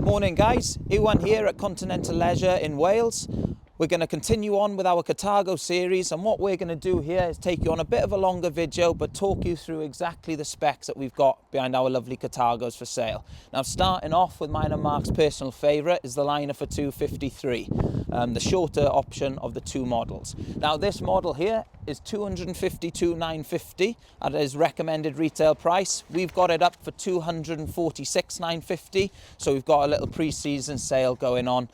Morning guys, Iwan here at Continental Leisure in Wales. We're going to continue on with our Carthago series, and what we're going to do here is take you on a bit of a longer video but talk you through exactly the specs that we've got behind our lovely Carthagos for sale. Now, starting off with mine and Mark's personal favourite is the Liner-for-two 53, the shorter option of the two models. Now, this model here is 252,950 at his recommended retail price. We've got it up for 246,950, so we've got a little pre-season sale going on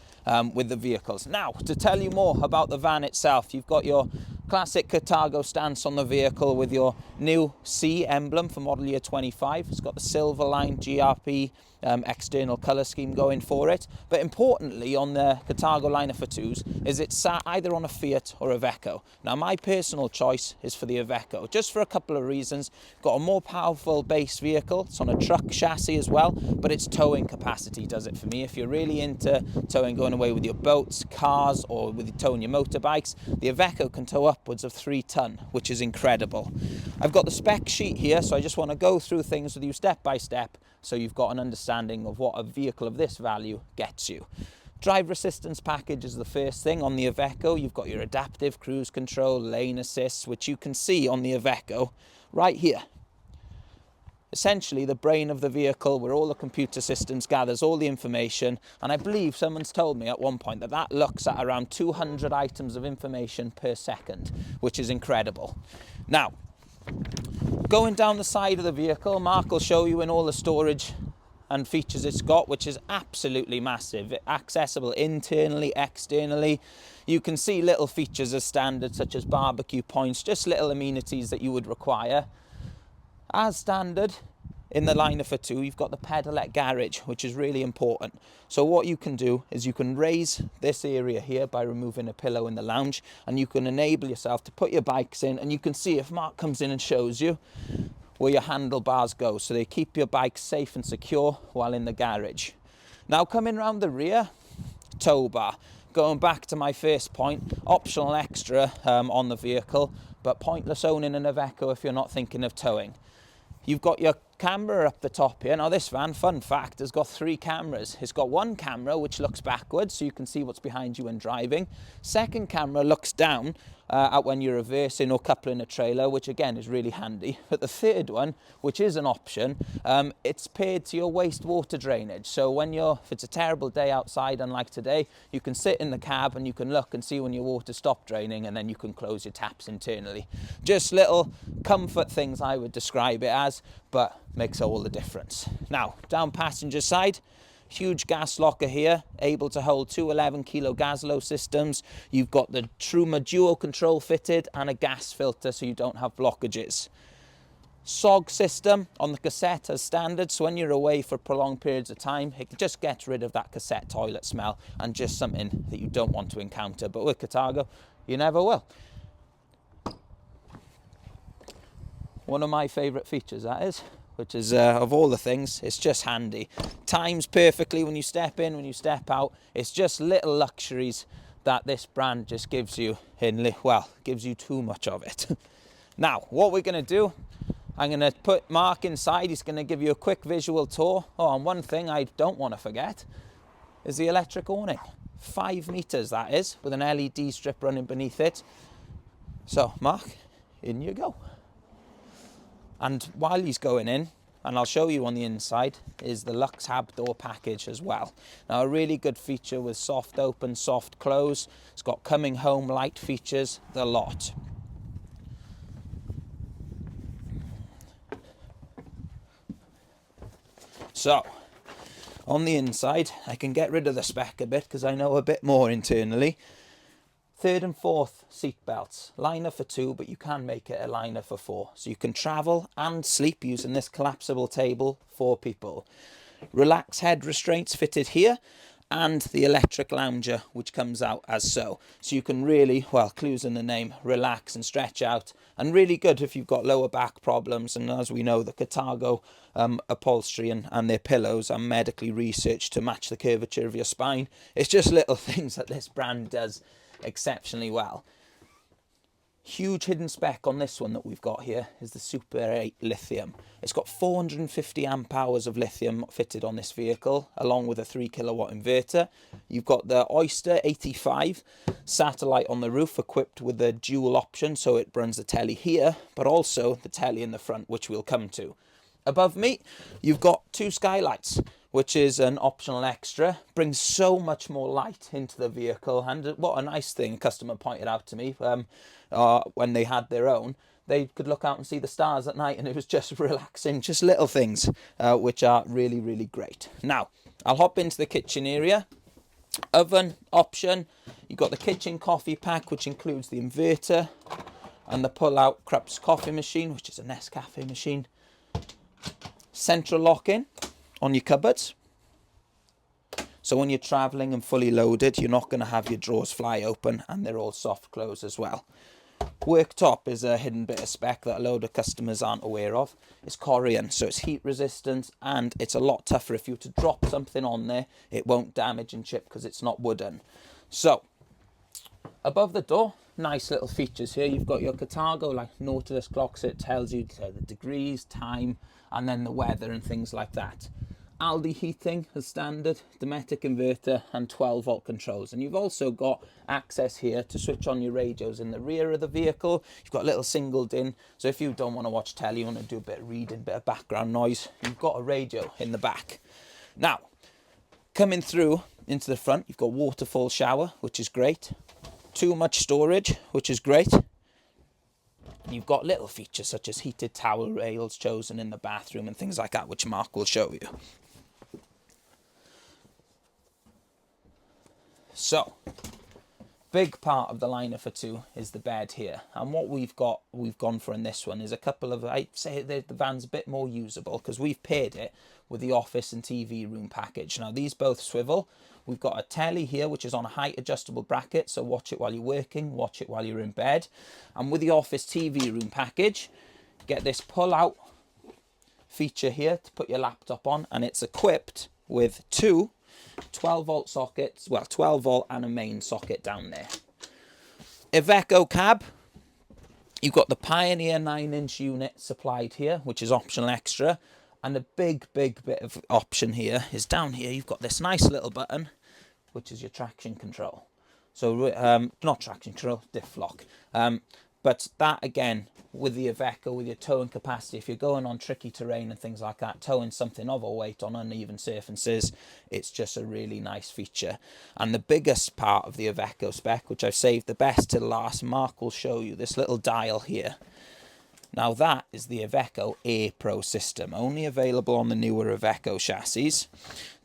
with the vehicles. Now, to tell you more about the van itself, you've got your classic Carthago stance on the vehicle with your new C emblem for model year 25. It's got the silver line GRP external colour scheme going for it. But importantly, on the Carthago Liner-for-twos is it's sat either on a Fiat or a Iveco. Now, my personal choice is for the Iveco, just for a couple of reasons. Got a more powerful base vehicle. It's on a truck chassis as well, but its towing capacity does it for me. If you're really into towing, going away with your boats, cars, or with towing your motorbikes, the Iveco can tow upwards of 3 ton, which is incredible. I've got the spec sheet here, so I just want to go through things with you step by step so you've got an understanding of what a vehicle of this value gets you. Driver assistance package is the first thing. On the Iveco, you've got your adaptive cruise control, lane assist, which you can see on the Iveco right here. Essentially the brain of the vehicle, where all the computer systems gathers all the information, and I believe someone's told me at one point that that looks at around 200 items of information per second, which is incredible. Now, going down the side of the vehicle, Mark will show you in all the storage and features it's got, which is absolutely massive. Accessible internally, externally. You can see little features as standard, such as barbecue points, just little amenities that you would require. As standard in the Liner-for-two, you've got the pedalette garage, which is really important. So what you can do is you can raise this area here by removing a pillow in the lounge, and you can enable yourself to put your bikes in, and you can see if Mark comes in and shows you where your handlebars go, so they keep your bike safe and secure while in the garage. Now, coming around the rear, tow bar. Going back to my first point, optional extra on the vehicle, but pointless owning an Iveco if you're not thinking of towing. You've got your camera up the top here. Now, this van, fun fact, has got 3 cameras. It's got one camera which looks backwards, so you can see what's behind you when driving. Second camera looks down at when you're reversing or coupling a trailer, which again is really handy. But the third one, which is an option, it's paired to your wastewater drainage. So when if it's a terrible day outside, unlike today, you can sit in the cab and you can look and see when your water stopped draining, and then you can close your taps internally. Just little comfort things, I would describe it as, but makes all the difference. Now, down passenger side, huge gas locker here, able to hold 2 11-kilo Gaslow systems. You've got the Truma dual control fitted and a gas filter, so you don't have blockages. SOG system on the cassette as standard, so when you're away for prolonged periods of time, it just gets rid of that cassette toilet smell and just something that you don't want to encounter. But with Carthago, you never will. One of my favourite features, that is, which is of all the things, it's just handy. Times perfectly when you step in, when you step out. It's just little luxuries that this brand just gives you gives you too much of it. Now, what we're going to do, I'm going to put Mark inside. He's going to give you a quick visual tour. Oh, and one thing I don't want to forget is the electric awning. 5 meters, that is, with an LED strip running beneath it. So, Mark, in you go. And while he's going in, and I'll show you on the inside, is the Lux Hab door package as well. Now, a really good feature with soft open, soft close. It's got coming home light features, the lot. So, on the inside, I can get rid of the spec a bit because I know a bit more internally. 3rd and 4th seat belts, Liner-for-two, but you can make it a Liner-for-four. So you can travel and sleep using this collapsible table for people. Relax head restraints fitted here, and the electric lounger, which comes out as so. So you can really, clues in the name, relax and stretch out. And really good if you've got lower back problems. And as we know, the Carthago upholstery and their pillows are medically researched to match the curvature of your spine. It's just little things that this brand does exceptionally well. Huge hidden spec on this one that we've got here is the Super 8 lithium. It's got 450 amp hours of lithium fitted on this vehicle, along with a 3 kilowatt inverter. You've got the Oyster 85 satellite on the roof, equipped with a dual option, so it runs the telly here, but also the telly in the front, which we'll come to. Above me, you've got 2 skylights, which is an optional extra. Brings so much more light into the vehicle, and what a nice thing a customer pointed out to me when they had their own. They could look out and see the stars at night, and it was just relaxing, just little things, which are really, really great. Now, I'll hop into the kitchen area. Oven option, you've got the kitchen coffee pack, which includes the inverter and the pull-out Krups coffee machine, which is a Nescafe machine. Central lock-in on your cupboards. So when you're traveling and fully loaded, you're not going to have your drawers fly open, and they're all soft close as well. Worktop is a hidden bit of spec that a load of customers aren't aware of. It's Korean, so it's heat resistant, and it's a lot tougher. If you were to drop something on there, it won't damage and chip because it's not wooden. So above the door, nice little features here. You've got your Carthago like Nautilus clock, so it tells you the degrees, time, and then the weather and things like that. Aldi heating as standard, Dometic inverter, and 12 volt controls. And you've also got access here to switch on your radios in the rear of the vehicle. You've got a little singled in, so if you don't want to watch telly, you want to do a bit of reading, a bit of background noise, you've got a radio in the back. Now, coming through into the front, you've got waterfall shower, which is great. Too much storage, which is great. You've got little features such as heated towel rails chosen in the bathroom and things like that, which Mark will show you. So, big part of the Liner-for-two is the bed here, and what we've gone for in this one is a couple of, I'd say the van's a bit more usable because we've paired it with the office and TV room package. Now these both swivel. We've got a telly here which is on a height adjustable bracket, so watch it while you're working, watch it while you're in bed. And with the office TV room package, get this pull out feature here to put your laptop on, and it's equipped with 2 12 volt sockets, well 12 volt and a main socket down there. Iveco cab, you've got the Pioneer 9-inch unit supplied here, which is optional extra, and the big bit of option here is down here. You've got this nice little button, which is your traction control. So not traction control, diff lock. But that again, with the Iveco, with your towing capacity, if you're going on tricky terrain and things like that, towing something of a weight on uneven surfaces, it's just a really nice feature. And the biggest part of the Iveco spec, which I've saved the best till last, Mark will show you this little dial here. Now that is the Iveco Air Pro system, only available on the newer Iveco chassis.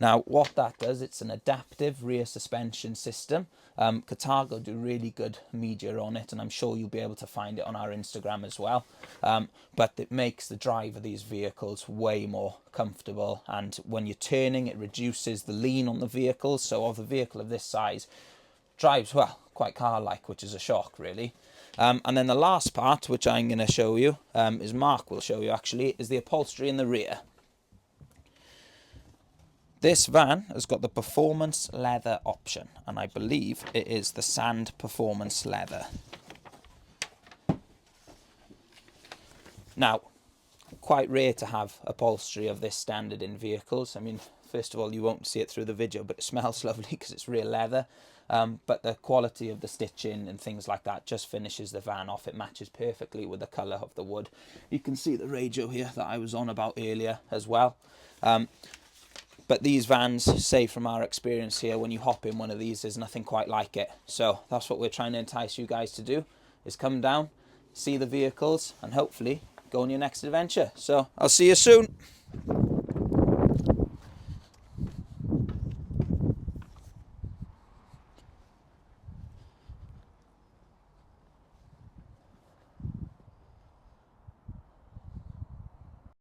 Now what that does, it's an adaptive rear suspension system. Carthago do really good media on it, and I'm sure you'll be able to find it on our Instagram as well. But it makes the drive of these vehicles way more comfortable, and when you're turning, it reduces the lean on the vehicle. So of the vehicle of this size, drives, well, quite car-like, which is a shock really. And then the last part, which I'm going to show you, is Mark will show you actually, is the upholstery in the rear. This van has got the performance leather option, and I believe it is the sand performance leather. Now, quite rare to have upholstery of this standard in vehicles. I mean, first of all, you won't see it through the video, but it smells lovely because it's real leather. But the quality of the stitching and things like that just finishes the van off. It matches perfectly with the colour of the wood. You can see the radio here that I was on about earlier as well. But these vans, say from our experience here, when you hop in one of these, there's nothing quite like it. So that's what we're trying to entice you guys to do, is come down, see the vehicles, and hopefully go on your next adventure. So I'll see you soon.